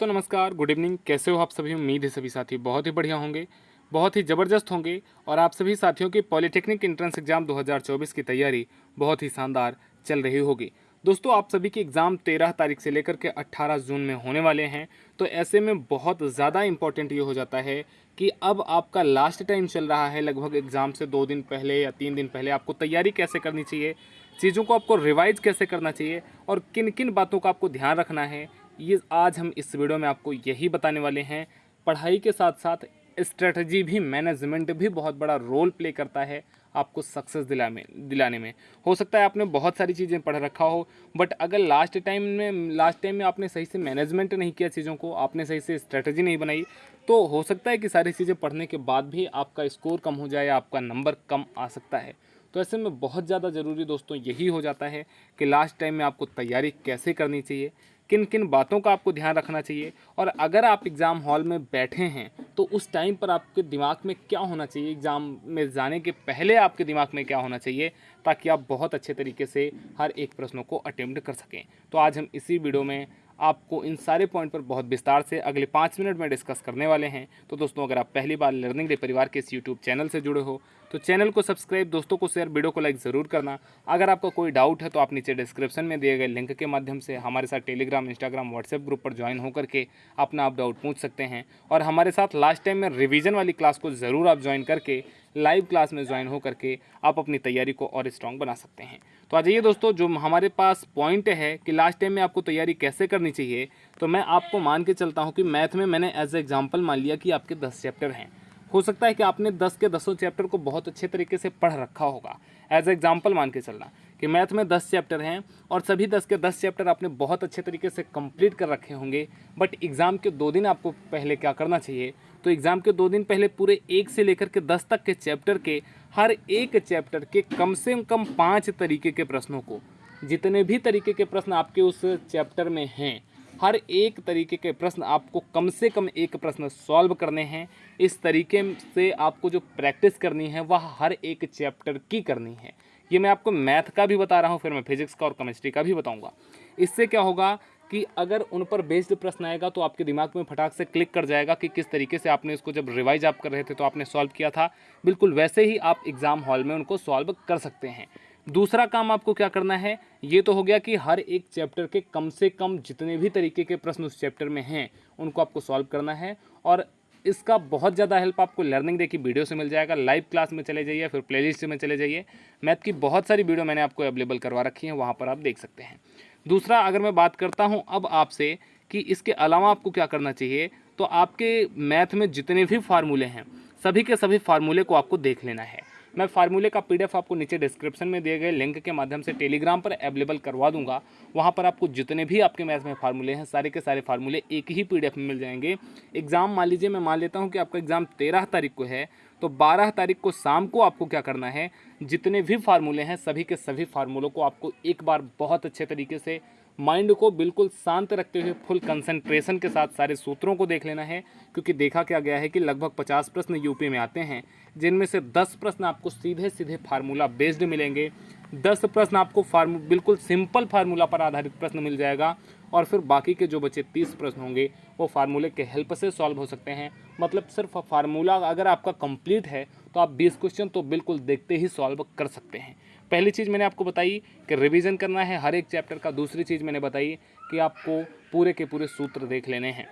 दोस्तों नमस्कार, good evening. कैसे हो आप सभी? उम्मीद है सभी साथी बहुत ही बढ़िया होंगे, बहुत ही ज़बरदस्त होंगे और आप सभी साथियों की पॉलिटेक्निक एंट्रेंस एग्ज़ाम 2024 की तैयारी बहुत ही शानदार चल रही होगी। दोस्तों आप सभी के एग्ज़ाम 13 तारीख से लेकर के 18 जून में होने वाले हैं, तो ऐसे में बहुत ज़्यादा इम्पोर्टेंट ये हो जाता है कि अब आपका लास्ट टाइम चल रहा है। लगभग एग्ज़ाम से 2 दिन पहले या 3 दिन पहले आपको तैयारी कैसे करनी चाहिए, चीज़ों को आपको रिवाइज कैसे करना चाहिए और किन किन बातों का आपको ध्यान रखना है, ये आज हम इस वीडियो में आपको यही बताने वाले हैं। पढ़ाई के साथ साथ स्ट्रेटजी भी, मैनेजमेंट भी बहुत बड़ा रोल प्ले करता है आपको सक्सेस दिलाने में। हो सकता है आपने बहुत सारी चीज़ें पढ़ रखा हो, बट अगर लास्ट टाइम में आपने सही से मैनेजमेंट नहीं किया चीज़ों को, आपने सही से स्ट्रेटजी नहीं बनाई, तो हो सकता है कि सारी चीज़ें पढ़ने के बाद भी आपका स्कोर कम हो जाए या आपका नंबर कम आ सकता है। तो ऐसे में बहुत ज़्यादा ज़रूरी दोस्तों यही हो जाता है कि लास्ट टाइम में आपको तैयारी कैसे करनी चाहिए, किन किन बातों का आपको ध्यान रखना चाहिए, और अगर आप एग्ज़ाम हॉल में बैठे हैं तो उस टाइम पर आपके दिमाग में क्या होना चाहिए, एग्ज़ाम में जाने के पहले आपके दिमाग में क्या होना चाहिए, ताकि आप बहुत अच्छे तरीके से हर एक प्रश्नों को अटेम्प्ट कर सकें। तो आज हम इसी वीडियो में आपको इन सारे पॉइंट पर बहुत विस्तार से अगले 5 मिनट में डिस्कस करने वाले हैं। तो दोस्तों अगर आप पहली बार लर्निंग डे परिवार के इस यूट्यूब चैनल से जुड़े हो तो चैनल को सब्सक्राइब, दोस्तों को शेयर, वीडियो को लाइक ज़रूर करना। अगर आपका कोई डाउट है तो आप नीचे डिस्क्रिप्शन में दिए गए लिंक के माध्यम से हमारे साथ टेलीग्राम, इंस्टाग्राम, व्हाट्सएप ग्रुप पर ज्वाइन होकर के अपना आप डाउट पूछ सकते हैं। और हमारे साथ लास्ट टाइम में रिवीजन वाली क्लास को ज़रूर आप ज्वाइन करके, लाइव क्लास में ज्वाइन होकर के आप अपनी तैयारी को और स्ट्रॉन्ग बना सकते हैं। तो आ जाइए दोस्तों, जो हमारे पास पॉइंट है कि लास्ट टाइम में आपको तैयारी कैसे करनी चाहिए, तो मैं आपको मान के चलता हूँ कि मैथ में मैंने एज ए एग्जाम्पल मान लिया कि आपके 10 चैप्टर हैं। हो सकता है कि आपने 10 के 10 चैप्टर को बहुत अच्छे तरीके से पढ़ रखा होगा। एज ए एग्जाम्पल मान के चलना कि मैथ में 10 चैप्टर हैं और सभी 10 के 10 चैप्टर आपने बहुत अच्छे तरीके से कंप्लीट कर रखे होंगे, बट एग्ज़ाम के 2 दिन आपको पहले क्या करना चाहिए, तो एग्ज़ाम के 2 दिन पहले पूरे 1 से लेकर के 10 तक के चैप्टर के हर एक चैप्टर के कम से कम 5 तरीके के प्रश्नों को, जितने भी तरीके के प्रश्न आपके उस चैप्टर में हैं, हर एक तरीके के प्रश्न आपको कम से कम एक प्रश्न सॉल्व करने हैं। इस तरीके से आपको जो प्रैक्टिस करनी है वह हर एक चैप्टर की करनी है। ये मैं आपको मैथ का भी बता रहा हूँ, फिर मैं फिजिक्स का और केमिस्ट्री का भी बताऊँगा। इससे क्या होगा कि अगर उन पर बेस्ड प्रश्न आएगा तो आपके दिमाग में फटाक से क्लिक कर जाएगा कि किस तरीके से आपने इसको जब रिवाइज आप कर रहे थे तो आपने सॉल्व किया था, बिल्कुल वैसे ही आप एग्ज़ाम हॉल में उनको सॉल्व कर सकते हैं। दूसरा काम आपको क्या करना है, ये तो हो गया कि हर एक चैप्टर के कम से कम जितने भी तरीके के प्रश्न उस चैप्टर में हैं उनको आपको सॉल्व करना है। और इसका बहुत ज़्यादा हेल्प आपको लर्निंग डे की वीडियो से मिल जाएगा। लाइव क्लास में चले जाइए, फिर प्लेलिस्ट में चले जाइए, मैथ की बहुत सारी वीडियो मैंने आपको अवेलेबल करवा रखी हैं, वहाँ पर आप देख सकते हैं। दूसरा, अगर मैं बात करता हूँ अब आपसे कि इसके अलावा आपको क्या करना चाहिए, तो आपके मैथ में जितने भी फार्मूले हैं सभी के सभी फार्मूले को आपको देख लेना है। मैं फार्मूले का पीडीएफ आपको नीचे डिस्क्रिप्शन में दिए गए लिंक के माध्यम से टेलीग्राम पर अवेलेबल करवा दूंगा। वहाँ पर आपको जितने भी आपके मैथ में फार्मूले हैं सारे के सारे फार्मूले एक ही पीडीएफ में मिल जाएंगे। एग्ज़ाम मान लीजिए, मैं मान लेता हूँ कि आपका एग्ज़ाम 13 तारीख को है, तो 12 तारीख को शाम को आपको क्या करना है, जितने भी फार्मूले हैं सभी के सभी फार्मूलों को आपको एक बार बहुत अच्छे तरीके से माइंड को बिल्कुल शांत रखते हुए फुल कंसंट्रेशन के साथ सारे सूत्रों को देख लेना है। क्योंकि देखा क्या गया है कि लगभग 50 प्रश्न यूपी में आते हैं, जिनमें से 10 प्रश्न आपको सीधे सीधे फार्मूला बेस्ड मिलेंगे, 10 प्रश्न आपको बिल्कुल सिंपल फार्मूला पर आधारित प्रश्न मिल जाएगा, और फिर बाकी के जो बचे 30 प्रश्न होंगे वो फार्मूले के हेल्प से सॉल्व हो सकते हैं। मतलब सिर्फ फार्मूला अगर आपका कंप्लीट है तो आप 20 क्वेश्चन तो बिल्कुल देखते ही सॉल्व कर सकते हैं। पहली चीज़ मैंने आपको बताई कि रिवीजन करना है हर एक चैप्टर का। दूसरी चीज़ मैंने बताई कि आपको पूरे के पूरे सूत्र देख लेने हैं।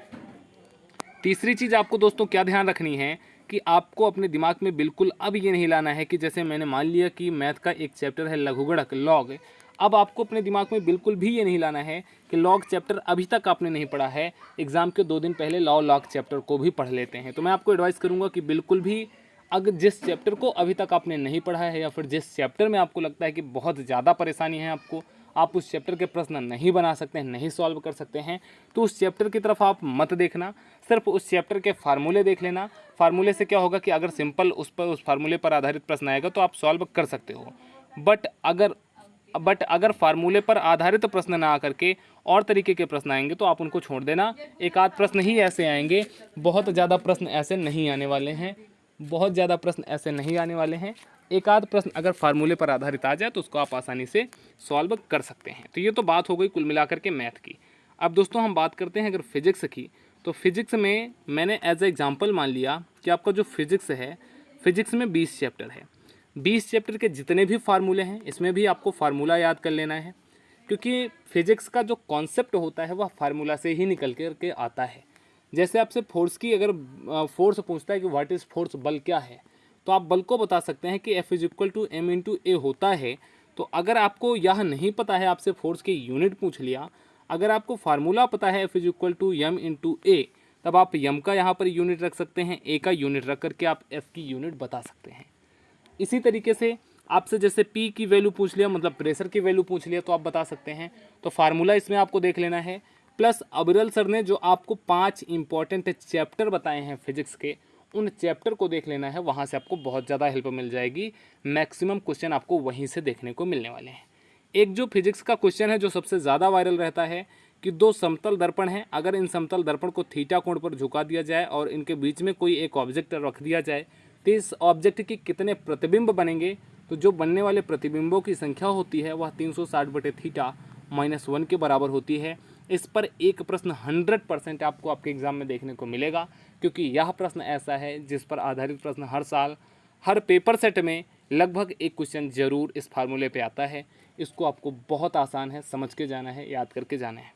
तीसरी चीज़ आपको दोस्तों क्या ध्यान रखनी है कि आपको अपने दिमाग में बिल्कुल अब ये नहीं लाना है कि जैसे मैंने मान लिया कि मैथ का एक चैप्टर है लघुगणक, लॉग। अब आपको अपने दिमाग में बिल्कुल भी ये नहीं लाना है कि लॉग चैप्टर अभी तक आपने नहीं पढ़ा है, एग्ज़ाम के 2 दिन पहले लॉग चैप्टर को भी पढ़ लेते हैं। तो मैं आपको एडवाइस करूँगा कि बिल्कुल भी अगर जिस चैप्टर को अभी तक आपने नहीं पढ़ा है या फिर जिस चैप्टर में आपको लगता है कि बहुत ज़्यादा परेशानी है आपको, आप उस चैप्टर के प्रश्न नहीं बना सकते हैं, नहीं सॉल्व कर सकते हैं, तो उस चैप्टर की तरफ आप मत देखना, सिर्फ उस चैप्टर के फार्मूले देख लेना। फार्मूले से क्या होगा कि अगर सिंपल उस फार्मूले पर आधारित प्रश्न आएगा तो आप सॉल्व कर सकते हो। बट अगर फार्मूले पर आधारित प्रश्न ना आकर के और तरीके के प्रश्न आएंगे तो आप उनको छोड़ देना। एक आध प्रश्न ही ऐसे आएंगे, बहुत ज़्यादा प्रश्न ऐसे नहीं आने वाले हैं, एक आध प्रश्न अगर फार्मूले पर आधारित आ जाए तो उसको आप आसानी से सॉल्व कर सकते हैं। तो ये तो बात हो गई कुल मिलाकर के मैथ की। अब दोस्तों हम बात करते हैं अगर फिजिक्स की, तो फिजिक्स में मैंने एज ए एग्जाम्पल मान लिया कि आपका जो फिजिक्स है, फिजिक्स में 20 चैप्टर है। 20 चैप्टर के जितने भी फार्मूले हैं इसमें भी आपको फार्मूला याद कर लेना है, क्योंकि फिजिक्स का जो कॉन्सेप्ट होता है वह फार्मूला से ही निकल के आता है। जैसे आपसे फोर्स की अगर फोर्स पूछता है कि व्हाट इज़ फोर्स, बल क्या है, तो आप बल को बता सकते हैं कि F equal to M into A होता है। तो अगर आपको यह नहीं पता है, आपसे फोर्स की यूनिट पूछ लिया, अगर आपको फार्मूला पता है F equal to M into A, तब आप एम का यहाँ पर यूनिट रख सकते हैं, ए का यूनिट रख करके आप एफ की यूनिट बता सकते हैं। इसी तरीके से आपसे जैसे P की वैल्यू पूछ लिया, मतलब प्रेशर की वैल्यू पूछ लिया, तो आप बता सकते हैं। तो फार्मूला इसमें आपको देख लेना है। प्लस अबरल सर ने जो आपको 5 इंपॉर्टेंट चैप्टर बताए हैं फिजिक्स के, उन चैप्टर को देख लेना है, वहाँ से आपको बहुत ज़्यादा हेल्प मिल जाएगी। मैक्सिमम क्वेश्चन आपको वहीं से देखने को मिलने वाले हैं। एक जो फिजिक्स का क्वेश्चन है जो सबसे ज़्यादा वायरल रहता है कि 2 समतल दर्पण हैं, अगर इन समतल दर्पण को थीटा कोण पर झुका दिया जाए और इनके बीच में कोई एक ऑब्जेक्ट रख दिया जाए, तो इस ऑब्जेक्ट की कितने प्रतिबिंब बनेंगे। तो जो बनने वाले प्रतिबिंबों की संख्या होती है वह 360/थीटा -1 के बराबर होती है। इस पर एक प्रश्न 100% आपको आपके एग्ज़ाम में देखने को मिलेगा, क्योंकि यह प्रश्न ऐसा है जिस पर आधारित प्रश्न हर साल हर पेपर सेट में लगभग एक क्वेश्चन जरूर इस फार्मूले पे आता है। इसको आपको बहुत आसान है, समझ के जाना है, याद करके जाना है।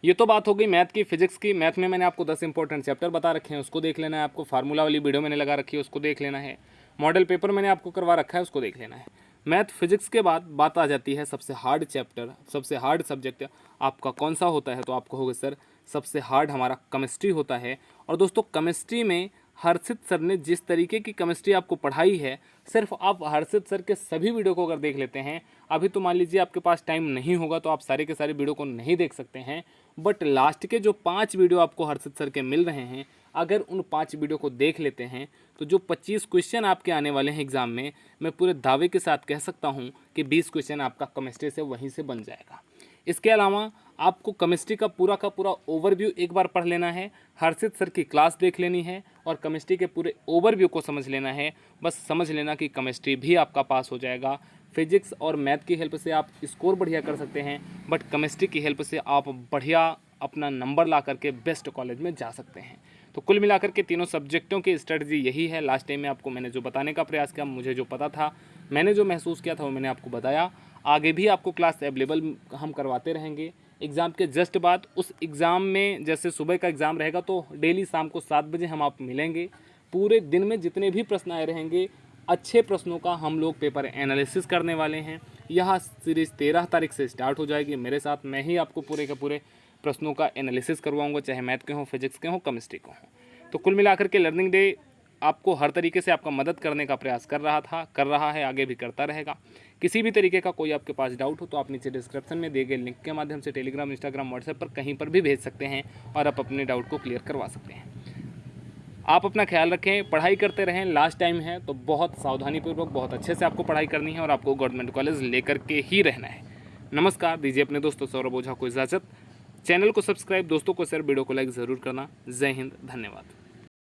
ये तो बात हो गई मैथ की, फिजिक्स की। मैथ में मैंने आपको 10 इंपॉर्टेंट चैप्टर बता रखे हैं, उसको देख लेना है। आपको फार्मूला वाली वीडियो मैंने लगा रखी है, उसको देख लेना है। मॉडल पेपर मैंने आपको करवा रखा है, उसको देख लेना है। मैथ फिजिक्स के बाद बात आ जाती है सबसे हार्ड चैप्टर, सबसे हार्ड सब्जेक्ट आपका कौन सा होता है। तो आप कहोगे सर सबसे हार्ड हमारा केमिस्ट्री होता है। और दोस्तों केमिस्ट्री में हर्षित सर ने जिस तरीके की केमिस्ट्री आपको पढ़ाई है, सिर्फ आप हर्षित सर के सभी वीडियो को अगर देख लेते हैं, अभी तो मान लीजिए आपके पास टाइम नहीं होगा तो आप सारे के सारे वीडियो को नहीं देख सकते हैं, बट लास्ट के जो 5 वीडियो आपको हर्षित सर के मिल रहे हैं, अगर उन 5 वीडियो को देख लेते हैं तो जो 25 क्वेश्चन आपके आने वाले हैं एग्ज़ाम में, मैं पूरे दावे के साथ कह सकता हूं कि 20 क्वेश्चन आपका केमिस्ट्री से वहीं से बन जाएगा। इसके अलावा आपको केमिस्ट्री का पूरा ओवरव्यू एक बार पढ़ लेना है, हर्षित सर की क्लास देख लेनी है और केमिस्ट्री के पूरे ओवरव्यू को समझ लेना है। बस समझ लेना कि केमिस्ट्री भी आपका पास हो जाएगा। फिजिक्स और मैथ की हेल्प से आप स्कोर बढ़िया कर सकते हैं, बट केमिस्ट्री की हेल्प से आप बढ़िया अपना नंबर ला करके बेस्ट कॉलेज में जा सकते हैं। तो कुल मिलाकर के तीनों सब्जेक्टों की स्ट्रेटजी यही है। लास्ट टाइम में आपको मैंने जो बताने का प्रयास किया, मुझे जो पता था, मैंने जो महसूस किया था वो मैंने आपको बताया। आगे भी आपको क्लास अवेलेबल हम करवाते रहेंगे। एग्ज़ाम के जस्ट बाद उस एग्ज़ाम में जैसे सुबह का एग्ज़ाम रहेगा तो डेली शाम को 7 बजे हम आप मिलेंगे। पूरे दिन में जितने भी प्रश्न आए रहेंगे, अच्छे प्रश्नों का हम लोग पेपर एनालिसिस करने वाले हैं। यह सीरीज़ 13 तारीख से स्टार्ट हो जाएगी। मेरे साथ मैं ही आपको पूरे के पूरे प्रश्नों का एनालिसिस करवाऊंगा, चाहे मैथ के हों, फिजिक्स के हों, केमिस्ट्री के हों। तो कुल मिलाकर के लर्निंग डे आपको हर तरीके से आपका मदद करने का प्रयास कर रहा है, आगे भी करता रहेगा। किसी भी तरीके का कोई आपके पास डाउट हो तो आप नीचे डिस्क्रिप्शन में दिए गए लिंक के माध्यम से टेलीग्राम, इंस्टाग्राम, व्हाट्सएप पर कहीं पर भी भेज सकते हैं और आप अपने डाउट को क्लियर करवा सकते हैं। आप अपना ख्याल रखें, पढ़ाई करते रहें। लास्ट टाइम है तो बहुत सावधानीपूर्वक, बहुत अच्छे से आपको पढ़ाई करनी है और आपको गवर्नमेंट कॉलेज लेकर के ही रहना है। नमस्कार, दीजिए अपने दोस्तों सौरभ ओझा को इजाज़त। चैनल को सब्सक्राइब, दोस्तों को शेयर, वीडियो को लाइक ज़रूर करना। जय हिंद, धन्यवाद।